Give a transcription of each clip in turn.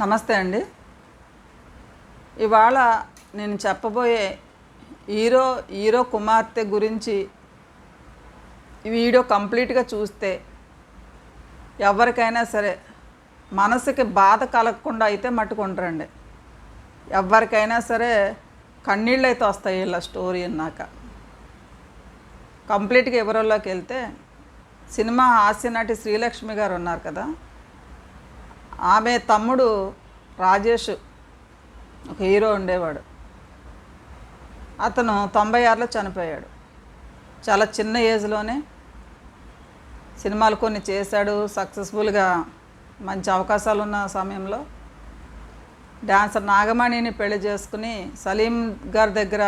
నమస్తే అండి. ఇవాళ నేను చెప్పబోయే హీరో కుమార్తె గురించి ఈ వీడియో కంప్లీట్గా చూస్తే ఎవరికైనా సరే మనసుకి బాధ కలగకుండా అయితే మట్టుకుంటారండి. ఎవరికైనా సరే కన్నీళ్ళు అయితే వస్తాయి ఇలా స్టోరీ అన్నాక. కంప్లీట్గా వివరంలోకి వెళ్తే, సినిమా హాస్యనటి శ్రీలక్ష్మి గారు ఉన్నారు కదా, ఆమె తమ్ముడు రాజేష్ ఒక హీరో ఉండేవాడు. అతను 96లో చనిపోయాడు. చాలా చిన్న ఏజ్లోనే సినిమాలు కొన్ని చేశాడు. సక్సెస్ఫుల్గా మంచి అవకాశాలు ఉన్న సమయంలో డాన్సర్ నాగమణిని పెళ్లి చేసుకుని సలీం గారి దగ్గర,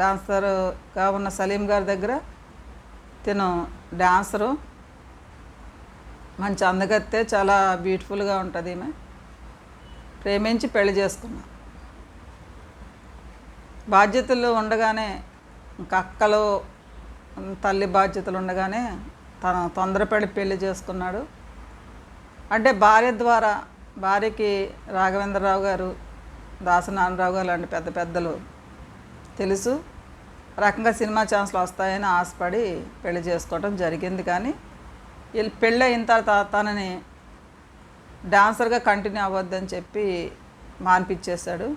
డాన్సర్గా ఉన్న సలీం గారి దగ్గర తిను డాన్సరు, మంచి అందగత్తే, చాలా బ్యూటిఫుల్గా ఉంటుంది ఈమె. ప్రేమించి పెళ్లి చేసుకున్నా. బాధ్యతలు ఉండగానే, ఇంకా అక్కలు తల్లి బాధ్యతలు ఉండగానే తను తొందరపడి పెళ్లి చేసుకున్నాడు. అంటే భార్య ద్వారా, భార్యకి రాఘవేంద్రరావు గారు, దాసనారాయణరావు గారు లాంటి పెద్ద పెద్దలు తెలుసు. రకంగా సినిమా ఛాన్స్లు వస్తాయని ఆశపడి పెళ్లి చేసుకోవడం జరిగింది. కానీ వీళ్ళు పెళ్ళి అయిన తర్వాత తనని డాన్సర్గా కంటిన్యూ అవ్వద్దని చెప్పి మాన్పించేశాడు.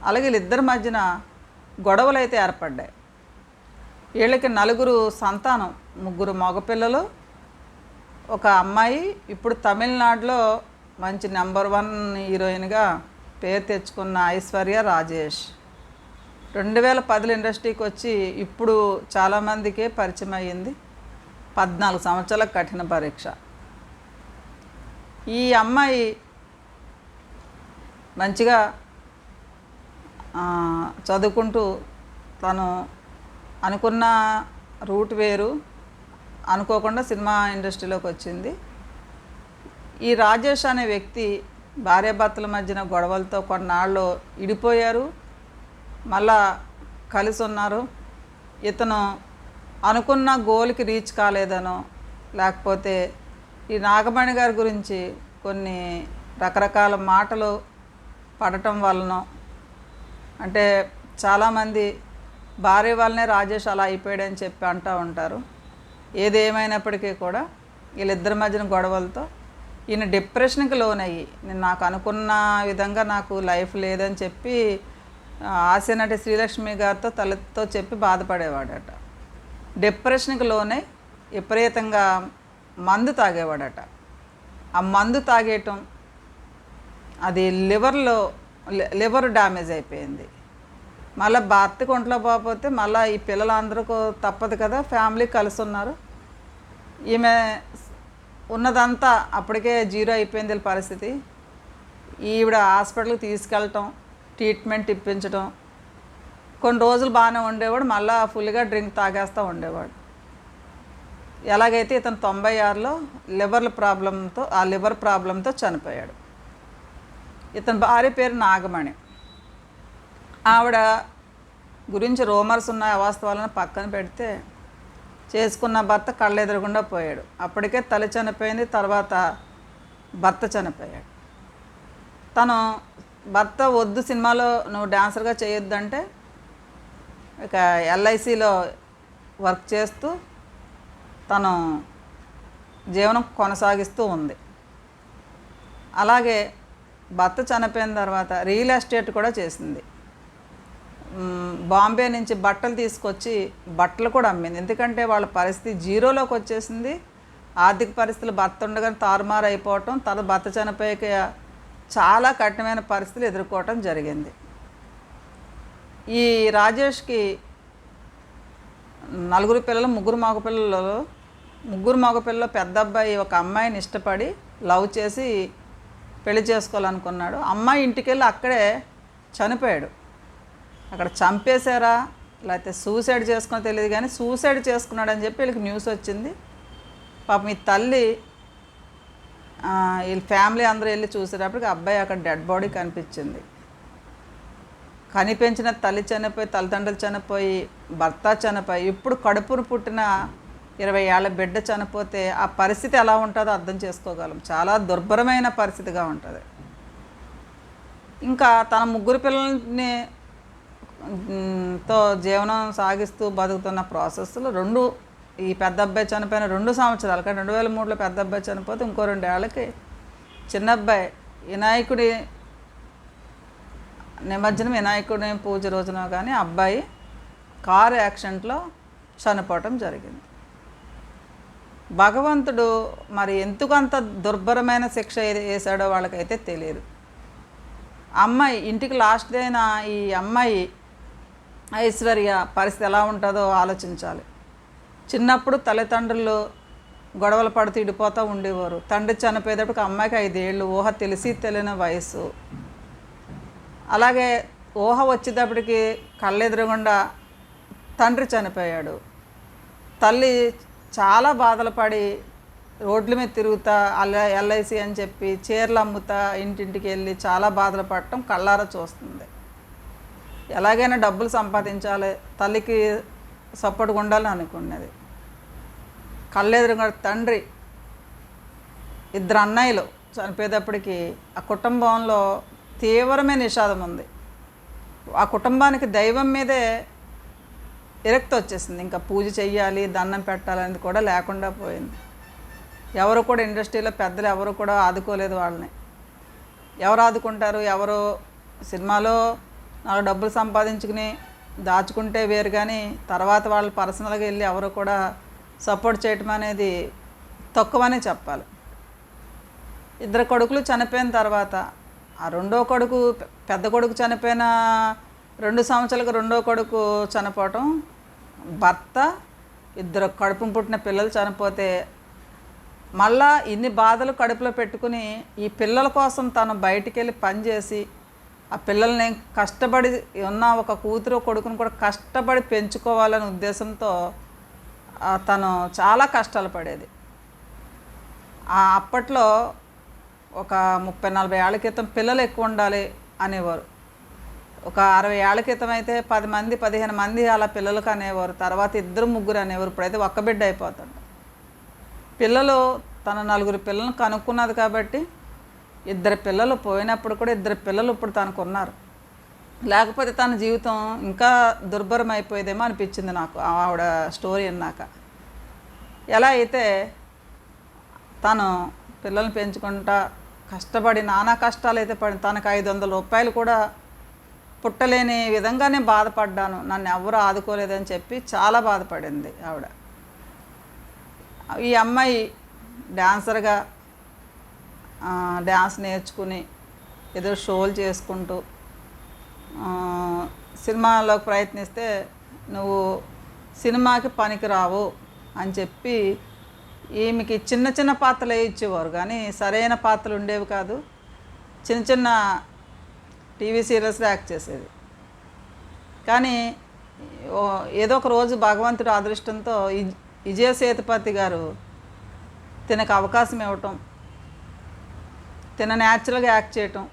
అలాగే వీళ్ళిద్దరి మధ్యన గొడవలు అయితే ఏర్పడ్డాయి. వీళ్ళకి 4 సంతానం, 3 మగపిల్లలు, ఒక అమ్మాయి. ఇప్పుడు తమిళనాడులో మంచి నెంబర్ 1 హీరోయిన్గా పేరు తెచ్చుకున్న ఐశ్వర్య రాజేష్ 2010లో ఇండస్ట్రీకి వచ్చి ఇప్పుడు చాలామందికే పరిచయం అయ్యింది. 14 సంవత్సరాల కఠిన పరీక్ష. ఈ అమ్మాయి మంచిగా చదువుకుంటూ తను అనుకున్న రూట్ వేరు, అనుకోకుండా సినిమా ఇండస్ట్రీలోకి వచ్చింది. ఈ రాజేష్ అనే వ్యక్తి భార్యాభర్తల మధ్యన గొడవలతో కొన్నాళ్ళు ఇడిపోయారు, మళ్ళా కలిసి ఉన్నారు. ఇతను అనుకున్న గోల్కి రీచ్ కాలేదనో, లేకపోతే ఈ నాగమణి గారి గురించి కొన్ని రకరకాల మాటలు పడటం వలన, అంటే చాలామంది భార్య వల్లనే రాజేష్ అలా అయిపోయాడని చెప్పి అంటూ ఉంటారు. ఏదేమైనప్పటికీ కూడా వీళ్ళిద్దరి మధ్యన గొడవలతో ఈయన డిప్రెషన్కి లోనయ్యి, నేను నాకు అనుకున్న విధంగా నాకు లైఫ్ లేదని చెప్పి హాస్యనటి శ్రీలక్ష్మి గారితో తల్లితో చెప్పి బాధపడేవాడట. డిప్రెషన్కి లోనై విపరీతంగా మందు తాగేవాడట. ఆ మందు తాగేయటం అది లివర్ డ్యామేజ్ అయిపోయింది. మళ్ళీ భర్తకు ఒంట్లో పోకపోతే మళ్ళీ ఈ పిల్లలందరికీ తప్పదు కదా, ఫ్యామిలీ కలిసి ఉన్నారు. ఈమె ఉన్నదంతా అప్పటికే జీరో అయిపోయింది వీళ్ళ పరిస్థితి. ఈవిడ హాస్పిటల్కి తీసుకెళ్ళటం, ట్రీట్మెంట్ ఇప్పించడం. కొన్ని రోజులు బాగానే ఉండేవాడు, మళ్ళీ ఫుల్గా డ్రింక్ తాగేస్తూ ఉండేవాడు. ఎలాగైతే ఇతను 96లో లివర్ ప్రాబ్లంతో చనిపోయాడు. ఇతని భార్య పేరు నాగమణి. ఆవిడ గురించి రూమర్స్ ఉన్నాయి, అవాస్తవాలను పక్కన పెడితే చేసుకున్న భర్త కళ్ళెదురకుండా పోయాడు. అప్పటికే తల్లి చనిపోయింది, తర్వాత భర్త చనిపోయాడు. తను భర్త వద్దు సినిమాలో నువ్వు డాన్సర్గా చేయొద్దంటే ఇక ఎల్ఐసిలో వర్క్ చేస్తూ తను జీవనం కొనసాగిస్తూ ఉంది. అలాగే భర్త చనిపోయిన తర్వాత రియల్ ఎస్టేట్ కూడా చేసింది. బాంబే నుంచి బట్టలు తీసుకొచ్చి బట్టలు కూడా అమ్మింది. ఎందుకంటే వాళ్ళ పరిస్థితి జీరోలోకి వచ్చేసింది. ఆర్థిక పరిస్థితులు భర్త ఉండగానే తారుమారు అయిపోవటం, తర్వాత భర్త చనిపోయాక చాలా కఠినమైన పరిస్థితులు ఎదుర్కోవటం జరిగింది. ఈ రాజేష్కి 4 పిల్లలు, 3 మగపిల్లలు. పెద్ద అబ్బాయి ఒక అమ్మాయిని ఇష్టపడి లవ్ చేసి పెళ్లి చేసుకోవాలనుకున్నాడు. అమ్మాయి ఇంటికి వెళ్ళి అక్కడే చనిపోయాడు. అక్కడ చంపేశారా లేకపోతే సూసైడ్ చేసుకున్నా తెలియదు, కానీ సూసైడ్ చేసుకున్నాడని చెప్పి వీళ్ళకి న్యూస్ వచ్చింది. పాపం ఈ తల్లి, వీళ్ళ ఫ్యామిలీ అందరూ వెళ్ళి చూసేటప్పటికి అబ్బాయి అక్కడ డెడ్ బాడీ కనిపించింది. కనిపించిన తల్లి చనిపోయి, తల్లిదండ్రులు చనిపోయి, భర్త చనిపోయి, ఇప్పుడు కడుపును పుట్టిన 20 ఏళ్ల బిడ్డ చనిపోతే ఆ పరిస్థితి ఎలా ఉంటుందో అర్థం చేసుకోగలం. చాలా దుర్భరమైన పరిస్థితిగా ఉంటుంది. ఇంకా తన ముగ్గురు పిల్లల్ని తో జీవనం సాగిస్తూ బతుకుతున్న ప్రాసెస్లో ఈ పెద్ద అబ్బాయి చనిపోయిన 2 సంవత్సరాలు, కానీ 2003లో పెద్ద అబ్బాయి చనిపోతే ఇంకో 2 ఏళ్ళకి చిన్న అబ్బాయి వినాయకుడి నిమజ్జనం, వినాయకుడి పూజ రోజున కానీ అబ్బాయి కారు యాక్సిడెంట్లో చనిపోవటం జరిగింది. భగవంతుడు మరి ఎందుకు అంత దుర్భరమైన శిక్ష వేసాడో వాళ్ళకైతే తెలియదు. అమ్మాయి ఇంటికి లాస్ట్ అయిన ఈ అమ్మాయి ఐశ్వర్య పరిస్థితి ఎలా ఉంటుందో ఆలోచించాలి. చిన్నప్పుడు తల్లిదండ్రులు గొడవలు పడుతూ ఇడిపోతూ ఉండేవారు. తండ్రి చనిపోయేటప్పటికి అమ్మాయికి 5 ఏళ్ళు, ఊహ తెలిసి తెలియని వయసు. అలాగే ఊహ వచ్చేటప్పటికి కళ్ళెదురుగుండా తండ్రి చనిపోయాడు. తల్లి చాలా బాధలు పడి రోడ్ల మీద తిరుగుతా ఎల్ఐసి అని చెప్పి చీరలు అమ్ముతా ఇంటింటికి వెళ్ళి చాలా బాధలు పడటం కళ్ళారా చూస్తుంది. ఎలాగైనా డబ్బులు సంపాదించాలి, తల్లికి సపోర్ట్గా ఉండాలని అనుకున్నది. కళ్ళెదురుగా తండ్రి, 2 అన్నయ్యలు చనిపోయేటప్పటికి ఆ కుటుంబంలో తీవ్రమైన నిషాదం ఉంది. ఆ కుటుంబానికి దైవం మీదే విరక్తి వచ్చేసింది. ఇంకా పూజ చెయ్యాలి, దండం పెట్టాలనేది కూడా లేకుండా పోయింది. ఎవరు కూడా ఇండస్ట్రీలో పెద్దలు ఎవరు కూడా ఆదుకోలేదు వాళ్ళని. ఎవరు ఆదుకుంటారు? ఎవరు సినిమాలో 4 డబ్బులు సంపాదించుకుని దాచుకుంటే వేరు, కానీ తర్వాత వాళ్ళు పర్సనల్గా వెళ్ళి ఎవరు కూడా సపోర్ట్ చేయటం అనేది తక్కువనే చెప్పాలి. 2 కొడుకులు చనిపోయిన తర్వాత ఆ రెండో కొడుకు, పెద్ద కొడుకు చనిపోయిన 2 సంవత్సరాలకు రెండో కొడుకు చనిపోవటం, భర్త, 2 కడుపున పుట్టిన పిల్లలు చనిపోతే మళ్ళా ఇన్ని బాధలు కడుపులో పెట్టుకుని ఈ పిల్లల కోసం తను బయటికి వెళ్ళి పనిచేసి ఆ పిల్లల్ని కష్టపడి ఉన్న ఒక కూతురు కొడుకుని కూడా కష్టపడి పెంచుకోవాలనే ఉద్దేశంతో తను చాలా కష్టాలు పడేది. అప్పట్లో ఒక 30-40 ఏళ్ల క్రితం పిల్లలు ఎక్కువ ఉండాలి అనేవారు. ఒక 60 ఏళ్ల క్రితం అయితే 10 మంది 15 మంది అలా పిల్లలకు అనేవారు. తర్వాత 2 3 అనేవారు. ఇప్పుడైతే ఒక్క బిడ్డ అయిపోతుంది. పిల్లలు తన 4 పిల్లలను కనుక్కున్నది కాబట్టి 2 పిల్లలు పోయినప్పుడు కూడా 2 పిల్లలు ఇప్పుడు తనకు ఉన్నారు. లేకపోతే తన జీవితం ఇంకా దుర్భరం అయిపోయేదేమో అనిపించింది నాకు ఆవిడ స్టోరీ అన్నాక. ఎలా అయితే తను పిల్లల్ని పెంచుకుంటా కష్టపడి నానా కష్టాలు అయితే పడి తనకు 500 రూపాయలు కూడా పుట్టలేని విధంగానే బాధపడ్డాను, నన్ను ఎవరు ఆదుకోలేదని చెప్పి చాలా బాధపడింది ఆవిడ. ఈ అమ్మాయి డాన్సర్గా డ్యాన్స్ నేర్చుకుని ఏదో షోలు చేసుకుంటూ సినిమాలోకి ప్రయత్నిస్తే నువ్వు సినిమాకి పనికిరావు అని చెప్పి ఈమెకి చిన్న చిన్న పాత్రలు ఇచ్చేవారు, కానీ సరైన పాత్రలు ఉండేవి కాదు. చిన్న చిన్న టీవీ సీరియల్స్లో యాక్ట్ చేసేది. కానీ ఏదో ఒక రోజు భగవంతుడి అదృష్టంతో విజయ సేతుపతి గారు తినకు అవకాశం ఇవ్వటం, తిన న్యాచురల్గా యాక్ట్ చేయటం,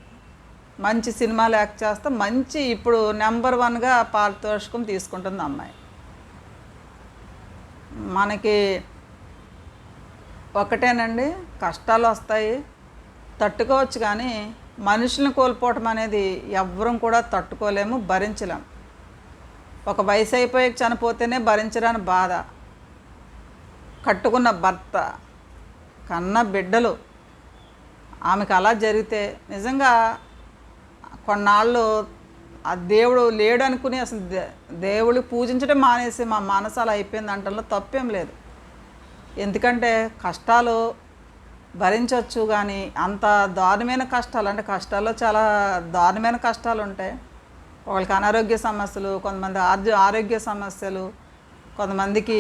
మంచి సినిమాలు యాక్ట్ చేస్తే మంచి ఇప్పుడు నెంబర్ 1గా పారితోషికం తీసుకుంటుంది అమ్మాయి. మనకి ఒకటేనండి, కష్టాలు వస్తాయి, తట్టుకోవచ్చు, కానీ మనుషులను కోల్పోవటం అనేది ఎవ్వరం కూడా తట్టుకోలేము, భరించలేము. ఒక వయసు అయిపోయి చనిపోతేనే భరించడానికి బాధ. కట్టుకున్న భర్త, కన్న బిడ్డలు, ఆమెకు అలా జరిగితే నిజంగా కొన్నాళ్ళు ఆ దేవుడు లేడు అనుకుని అసలు దేవుడు పూజించడం మానేసి మా మనసు అలా అయిపోయింది అంటలో తప్పేం లేదు. ఎందుకంటే కష్టాలు భరించవచ్చు, కానీ అంత దారుణమైన కష్టాలు, అంటే కష్టాల్లో చాలా దారుణమైన కష్టాలు ఉంటాయి. వాళ్ళకి అనారోగ్య సమస్యలు, కొంతమంది ఆరోగ్య సమస్యలు, కొంతమందికి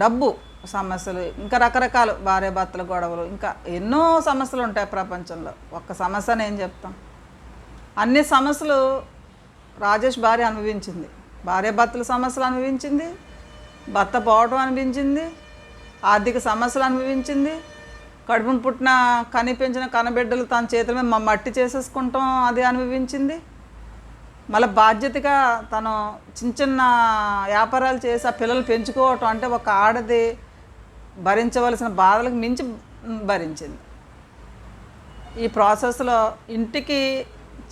డబ్బు సమస్యలు, ఇంకా రకరకాలు భార్యాభర్తల గొడవలు, ఇంకా ఎన్నో సమస్యలు ఉంటాయి ప్రపంచంలో. ఒక్క సమస్య నేను చెప్తాం. అన్ని సమస్యలు రాజేష్ భార్య అనుభవించింది. భార్యాభర్తల సమస్యలు అనుభవించింది, భర్త పోవటం అనిపించింది, ఆర్థిక సమస్యలు అనుభవించింది, కడుపును పుట్టిన కనిపించిన కనబిడ్డలు తన చేతుల మీద మట్టి చేసేసుకుంటాం అది అనుభవించింది. మళ్ళీ బాధ్యతగా తను చిన్న చిన్న వ్యాపారాలు చేసి ఆ పిల్లలు పెంచుకోవటం, అంటే ఒక ఆడది భరించవలసిన బాధలకు మించి భరించింది. ఈ ప్రాసెస్లో ఇంటికి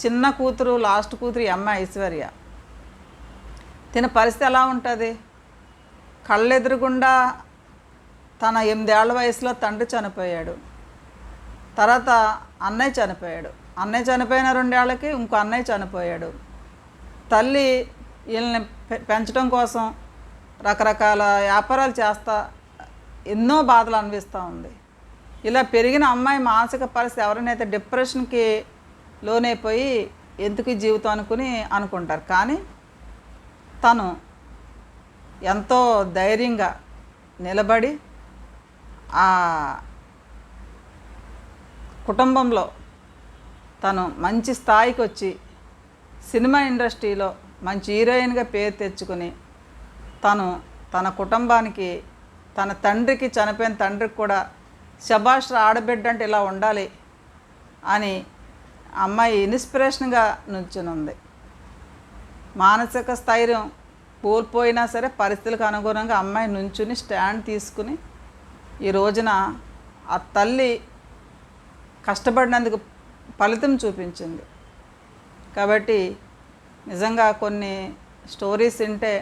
చిన్న కూతురు, లాస్ట్ కూతురు ఈ అమ్మాయి ఐశ్వర్య. తిన పరిస్థితి ఎలా ఉంటుంది? కళ్ళెదురుగుండా తన 8 ఏళ్ల వయసులో తండ్రి చనిపోయాడు. తర్వాత అన్నయ్య చనిపోయాడు. అన్నయ్య చనిపోయిన 2 ఏళ్ళకి ఇంకో అన్నయ్య చనిపోయాడు. తల్లి వీళ్ళని పెంచడం కోసం రకరకాల వ్యాపారాలు చేస్తా ఎన్నో బాధలు అనిపిస్తూ ఉంది. ఇలా పెరిగిన అమ్మాయి మానసిక పరిస్థితి ఎవరినైతే డిప్రెషన్కి లోనైపోయి ఎందుకు ఈ జీవితం అనుకుంటారు. కానీ తను ఎంతో ధైర్యంగా నిలబడి ఆ కుటుంబంలో తను మంచి స్థాయికి వచ్చి సినిమా ఇండస్ట్రీలో మంచి హీరోయిన్గా పేరు తెచ్చుకుని తన కుటుంబానికి, తన తండ్రికి, చనిపోయిన తండ్రికి కూడా శభాష్ ఆడబిడ్డ అంటే ఇలా ఉండాలి అని అమ్మాయి ఇన్స్పిరేషన్గా నిల్చుని ఉంది. మానసిక స్థైర్యం కోల్పోయినా సరే పరిస్థితులకు అనుగుణంగా అమ్మాయి నుంచుని స్టాండ్ తీసుకుని ఈ రోజున ఆ తల్లి కష్టపడినందుకు ఫలితం చూపించింది. కాబట్టి నిజంగా కొన్ని స్టోరీస్ వింటే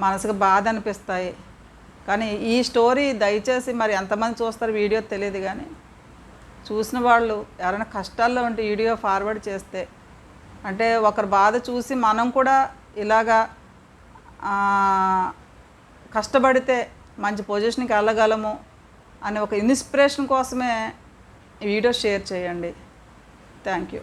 మనసుకు బాధ అనిపిస్తాయి. కానీ ఈ స్టోరీ దయచేసి మరి ఎంతమంది చూస్తారు వీడియో తెలియదు, కానీ చూసిన వాళ్ళు ఎవరైనా కష్టాల్లో ఉంటే వీడియో ఫార్వర్డ్ చేస్తే, అంటే ఒకరి బాధ చూసి మనం కూడా ఇలాగా కష్టపడితే మంచి పొజిషన్కి వెళ్ళగలము అనే ఒక ఇన్స్పిరేషన్ కోసమే ఈ వీడియో షేర్ చేయండి. Thank you.